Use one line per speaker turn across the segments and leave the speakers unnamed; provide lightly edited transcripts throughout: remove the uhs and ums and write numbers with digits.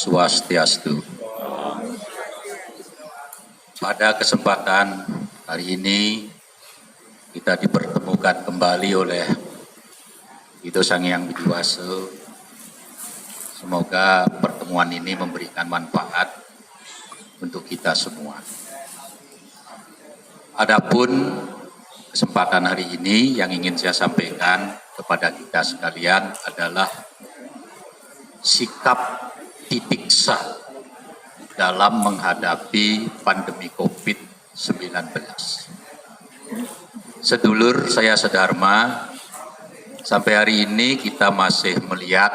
Swastiastu. Pada kesempatan hari ini kita dipertemukan kembali oleh Ida Sang Hyang Widiwasa. Semoga pertemuan ini memberikan manfaat untuk kita semua. Adapun kesempatan hari ini yang ingin saya sampaikan kepada kita sekalian adalah sikap titik sa dalam menghadapi pandemi COVID-19. Sedulur saya sedharma, sampai hari ini kita masih melihat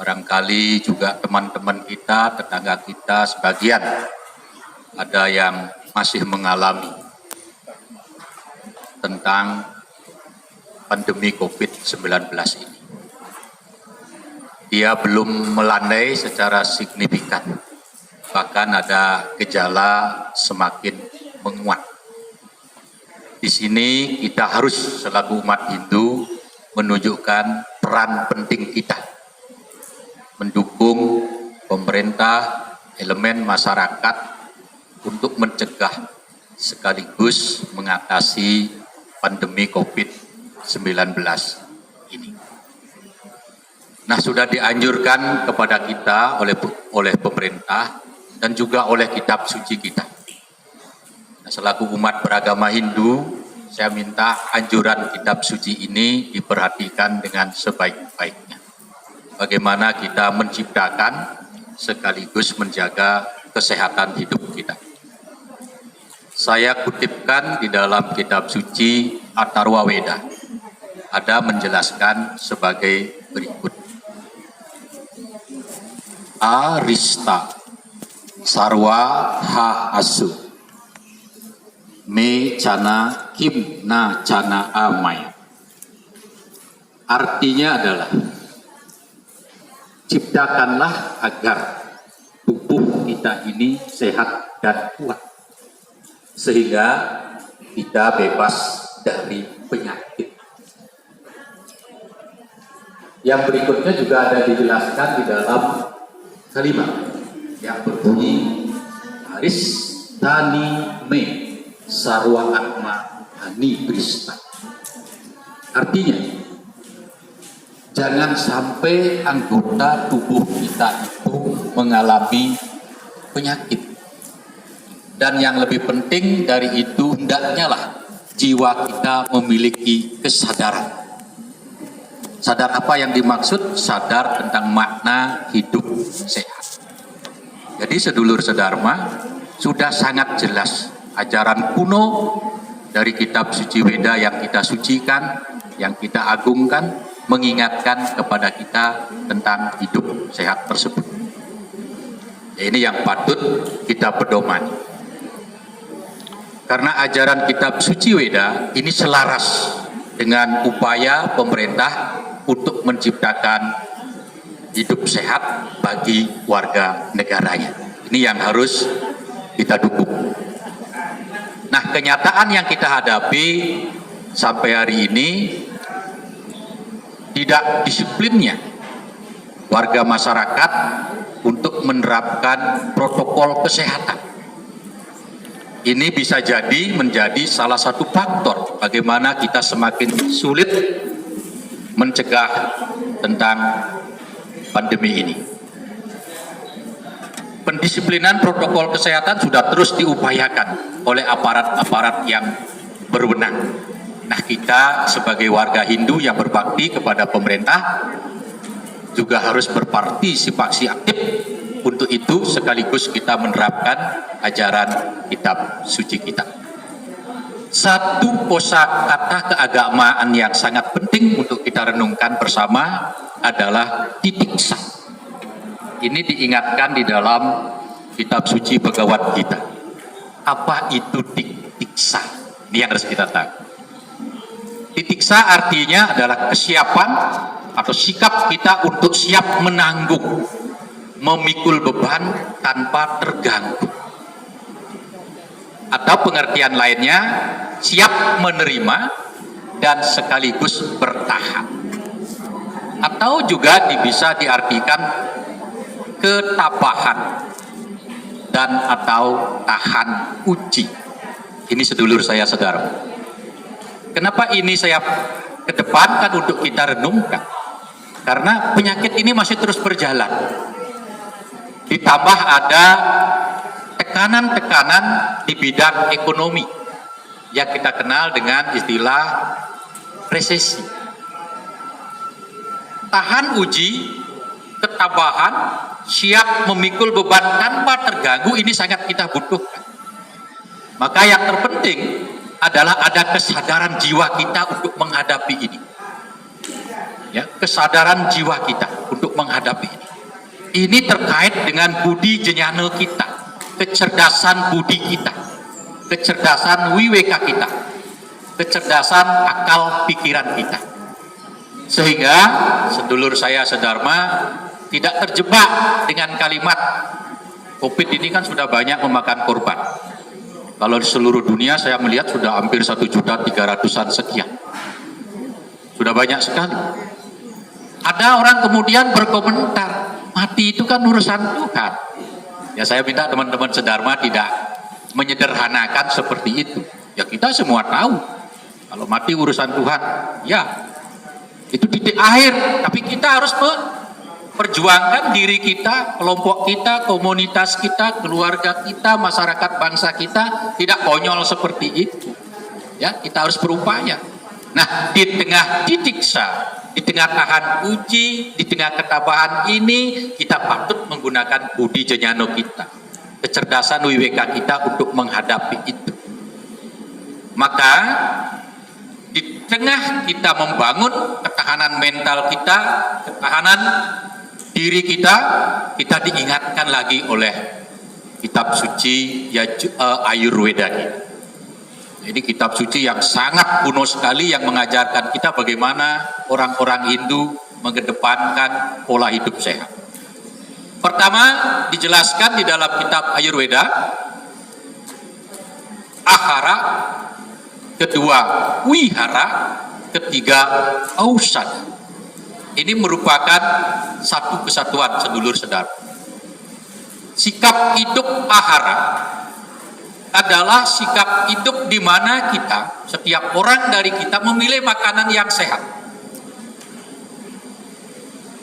barangkali juga teman-teman kita, tetangga kita sebagian ada yang masih mengalami tentang pandemi COVID-19 ini. Dia belum melandai secara signifikan, bahkan ada gejala semakin menguat. Di sini kita harus selaku umat Hindu menunjukkan peran penting kita, mendukung pemerintah, elemen masyarakat untuk mencegah sekaligus mengatasi pandemi COVID-19 ini. Nah, sudah dianjurkan kepada kita oleh pemerintah dan juga oleh kitab suci kita. Nah, selaku umat beragama Hindu, saya minta anjuran kitab suci ini diperhatikan dengan sebaik-baiknya. Bagaimana kita menciptakan sekaligus menjaga kesehatan hidup kita. Saya kutipkan di dalam kitab suci Atharva Veda, ada menjelaskan sebagai berikut. Arista sarwa ha asu me cana kim na cana amai. Artinya adalah ciptakanlah agar tubuh kita ini sehat dan kuat sehingga kita bebas dari penyakit. Yang berikutnya juga ada dijelaskan di dalam kalimat yang berbunyi Aris Tani Me Sarwa Atma Hani Brista. Artinya, jangan sampai anggota tubuh kita itu mengalami penyakit. Dan yang lebih penting dari itu, hendaknya lah jiwa kita memiliki kesadaran. Sadar apa yang dimaksud? Sadar tentang makna hidup sehat. Jadi sedulur sedharma, sudah sangat jelas ajaran kuno dari kitab suci Weda yang kita sucikan, yang kita agungkan, mengingatkan kepada kita tentang hidup sehat tersebut. Ini yang patut kita pedomani. Karena ajaran kitab suci Weda ini selaras dengan upaya pemerintah untuk menciptakan hidup sehat bagi warga negaranya. Ini yang harus kita dukung. Nah, kenyataan yang kita hadapi sampai hari ini, tidak disiplinnya warga masyarakat untuk menerapkan protokol kesehatan. Ini bisa jadi menjadi salah satu faktor bagaimana kita semakin sulit mencegah tentang pandemi ini. Pendisiplinan protokol kesehatan sudah terus diupayakan oleh aparat-aparat yang berwenang. Nah, kita sebagai warga Hindu yang berbakti kepada pemerintah juga harus berpartisipasi aktif untuk itu, sekaligus kita menerapkan ajaran kitab suci kita. Satu kosakata keagamaan yang sangat penting untuk kita renungkan bersama adalah titik sa. Ini diingatkan di dalam kitab suci Bhagavad Gita. Apa itu titik sa? Ini yang harus kita tahu. Titik sa artinya adalah kesiapan atau sikap kita untuk siap menanggung, memikul beban tanpa terganggu. Atau pengertian lainnya, siap menerima dan sekaligus bertahan. Atau juga bisa diartikan ketabahan dan atau tahan uji. Ini sedulur saya saudara. Kenapa ini saya kedepankan untuk kita renungkan? Karena penyakit ini masih terus berjalan. Ditambah ada tekanan-tekanan di bidang ekonomi yang kita kenal dengan istilah resesi. Tahan uji, ketabahan, siap memikul beban tanpa terganggu, ini sangat kita butuhkan. Maka yang terpenting adalah ada kesadaran jiwa kita untuk menghadapi ini. Ya, kesadaran jiwa kita untuk menghadapi ini. Ini terkait dengan budi jenyane kita, kecerdasan budi kita, kecerdasan wiweka kita, kecerdasan akal pikiran kita. Sehingga sedulur saya sedharma tidak terjebak dengan kalimat COVID ini kan sudah banyak memakan korban. Kalau di seluruh dunia saya melihat sudah hampir 1.300.000-an sekian. Sudah banyak sekali. Ada orang kemudian berkomentar, mati itu kan urusan Tuhan. Ya saya minta teman-teman sedharma tidak menyederhanakan seperti itu. Ya kita semua tahu, kalau mati urusan Tuhan, ya itu titik akhir. Tapi kita harus perjuangkan diri kita, kelompok kita, komunitas kita, keluarga kita, masyarakat bangsa kita tidak konyol seperti itu. Ya, kita harus berupaya. Nah, di tengah titiksa, di tengah tahan uji, di tengah ketabahan ini, kita patut menggunakan budi jenyano kita, kecerdasan wiweka kita untuk menghadapi itu. Maka di tengah kita membangun ketahanan mental kita, ketahanan diri kita diingatkan lagi oleh kitab suci Ayurveda ini. Jadi kitab suci yang sangat kuno sekali yang mengajarkan kita bagaimana orang-orang Hindu mengedepankan pola hidup sehat. Pertama dijelaskan di dalam kitab Ayurveda, ahara, kedua wihara, ketiga ausada. Ini merupakan satu kesatuan sedulur saudara. Sikap hidup ahara adalah sikap hidup di mana kita, setiap orang dari kita memilih makanan yang sehat.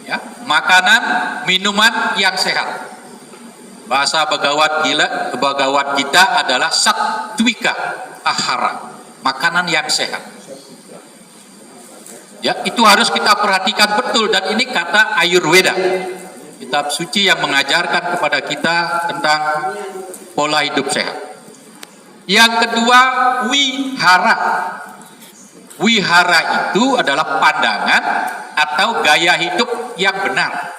Ya, makanan, minuman yang sehat. Bahasa Bhagavad Gita adalah sattwika ahara, makanan yang sehat. Ya, itu harus kita perhatikan betul, dan ini kata Ayurveda, kitab suci yang mengajarkan kepada kita tentang pola hidup sehat. Yang kedua, wihara. Wihara itu adalah pandangan atau gaya hidup yang benar,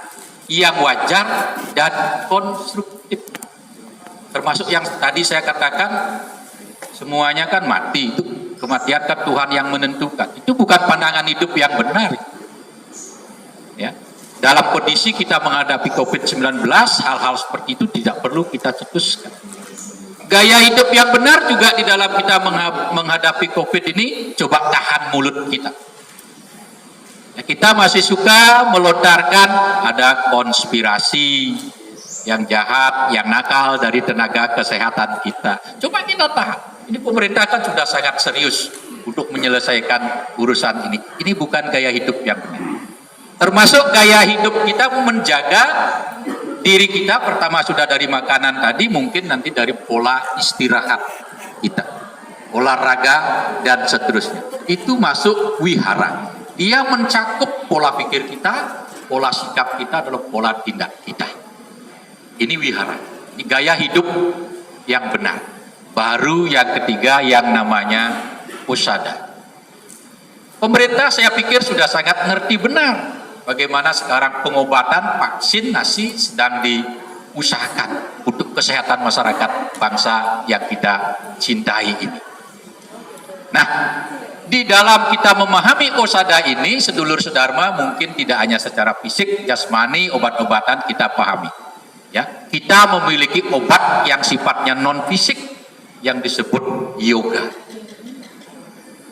yang wajar dan konstruktif. Termasuk yang tadi saya katakan, semuanya kan mati, itu kematian kan Tuhan yang menentukan. Itu bukan pandangan hidup yang benar. Ya. Dalam kondisi kita menghadapi COVID-19, hal-hal seperti itu tidak perlu kita cetuskan. Gaya hidup yang benar juga di dalam kita menghadapi COVID ini, coba tahan mulut kita. Ya, kita masih suka melontarkan ada konspirasi yang jahat, yang nakal dari tenaga kesehatan kita. Coba kita tahan. Ini pemerintah kan sudah sangat serius untuk menyelesaikan urusan ini. Ini bukan gaya hidup yang benar. Termasuk gaya hidup kita menjaga diri kita, pertama sudah dari makanan tadi, mungkin nanti dari pola istirahat kita, olahraga dan seterusnya. Itu masuk wihara. Dia mencakup pola pikir kita, pola sikap kita adalah pola tindak kita. Ini wihara. Ini gaya hidup yang benar. Baru yang ketiga yang namanya usada. Pemerintah saya pikir sudah sangat ngerti benar bagaimana sekarang pengobatan, vaksinasi sedang diusahakan untuk kesehatan masyarakat bangsa yang kita cintai ini. Nah, di dalam kita memahami osada ini, sedulur sedharma, mungkin tidak hanya secara fisik, jasmani, obat-obatan kita pahami. Ya, kita memiliki obat yang sifatnya non fisik yang disebut yoga.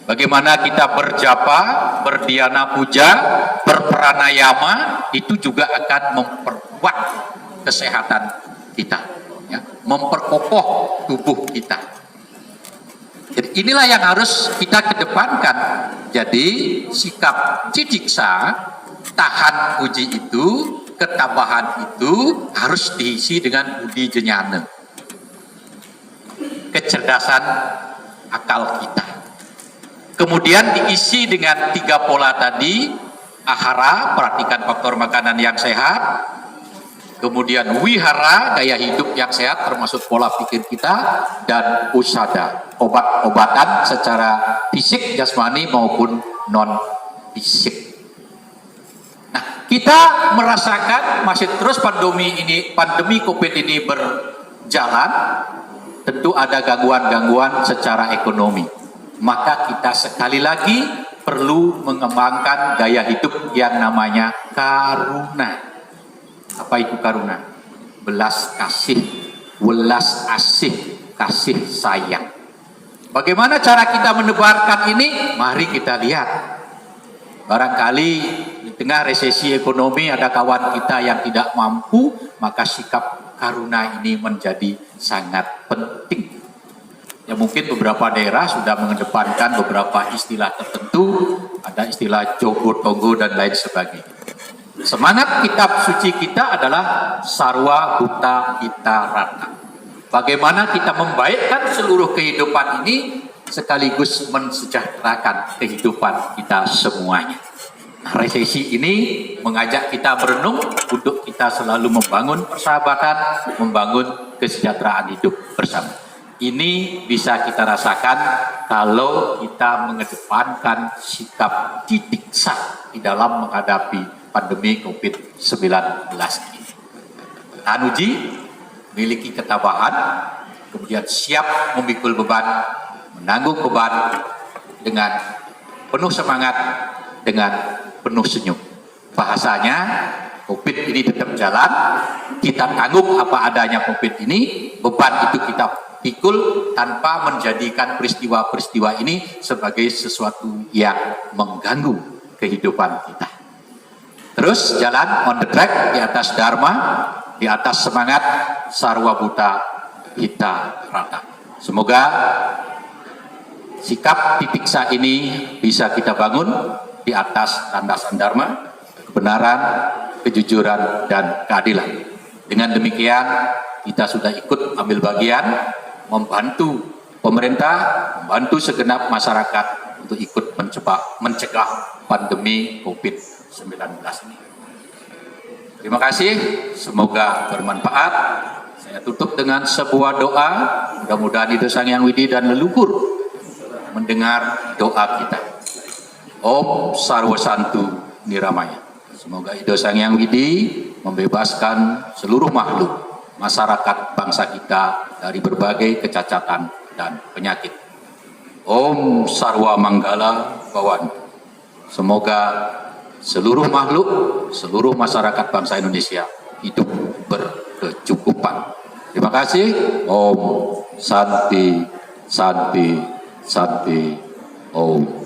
Bagaimana kita berjapa, berdiana puja, berpranayama, itu juga akan memperkuat kesehatan kita, ya, memperkokoh tubuh kita. Jadi inilah yang harus kita kedepankan. Jadi sikap ciciksa, tahan uji itu, ketabahan itu harus diisi dengan budi jenyane, kecerdasan akal kita. Kemudian diisi dengan 3 pola tadi: ahara, perhatikan faktor makanan yang sehat; kemudian wihara, gaya hidup yang sehat termasuk pola pikir kita; dan usada, obat-obatan secara fisik, jasmani maupun non fisik. Nah, kita merasakan masih terus pandemi COVID ini berjalan, tentu ada gangguan-gangguan secara ekonomi. Maka kita sekali lagi perlu mengembangkan gaya hidup yang namanya karuna. Apa itu karuna? Belas kasih, welas asih, kasih sayang. Bagaimana cara kita menebarkan ini? Mari kita lihat. Barangkali di tengah resesi ekonomi ada kawan kita yang tidak mampu, maka sikap karuna ini menjadi sangat penting. Ya, mungkin beberapa daerah sudah mengedepankan beberapa istilah tertentu, ada istilah jogo togo dan lain sebagainya. Semangat kitab suci kita adalah sarwa bhuta hita rata. Bagaimana kita membaikkan seluruh kehidupan ini sekaligus mensejahterakan kehidupan kita semuanya. Nah, resesi ini mengajak kita merenung untuk kita selalu membangun persahabatan, membangun kesejahteraan hidup bersama. Ini bisa kita rasakan kalau kita mengedepankan sikap ciciksa di dalam menghadapi pandemi COVID-19 ini. Tanuji, memiliki ketabahan, kemudian siap memikul beban, menanggung beban dengan penuh semangat, dengan penuh senyum. Bahasanya, COVID ini tetap jalan, kita tanggung apa adanya COVID ini, beban itu kita pikul tanpa menjadikan peristiwa-peristiwa ini sebagai sesuatu yang mengganggu kehidupan kita. Terus jalan on the track di atas dharma, di atas semangat sarwa bhuta hita rata. Semoga sikap titiksa ini bisa kita bangun di atas landasan dharma, kebenaran, kejujuran, dan keadilan. Dengan demikian kita sudah ikut ambil bagian membantu pemerintah, membantu segenap masyarakat untuk ikut mencegah pandemi COVID-19 ini. Terima kasih, semoga bermanfaat. Saya tutup dengan sebuah doa, mudah-mudahan itu Sang Hyang Widi dan leluhur mendengar doa kita. Om Sarwa Santu Niramaya. Semoga Ido Sang Hyang Widi membebaskan seluruh makhluk masyarakat bangsa kita dari berbagai kecacatan dan penyakit. Om Sarwa Manggala Bhawan. Semoga seluruh makhluk, seluruh masyarakat bangsa Indonesia hidup berkecukupan. Terima kasih. Om Santi, Santi, Santi. Om.